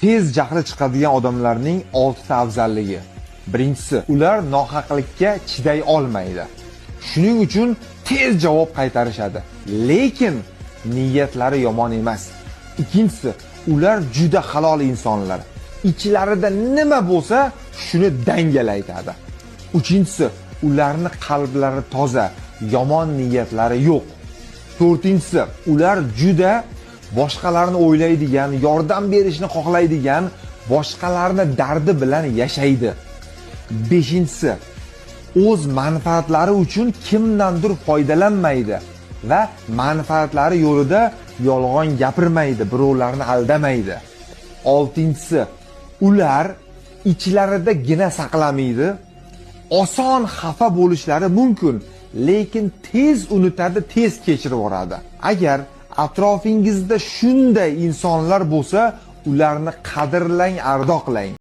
Tez jahli chiqadigan odamlarning 6 ta afzalligi. Birinchisi, ular nohaqlikka chiday olmaydi. Shuning uchun tez javob qaytarishadi, lekin niyatlari yomon emas. Ikkinchisi, ular juda halol insonlar. Ichlarida nima bo'lsa, shuni dangal aytadi. Uchinchisi, ularning qalblari toza, yomon niyatlari yo'q. To'rtinchisi, ular juda boshqalarni o'ylaydigan, yordam berishni xohlaydigan, boshqalarni dardi bilan yashaydi. Beshinchisi, o'z manfaatlari uchun kimdandir foydalanmaydi va manfaatlari yo'lida yolg'on gapirmaydi, birovlarni aldamaydi. Oltinchisi, ular ichlarida gina saqlamaydi. Oson xafa bo'lishlari mumkin, lekin tez unutadi, tez kechirib yuboradi. Agar atrofingizda shunday insonlar bo'lsa, ularni qadrlang, ardoqlang.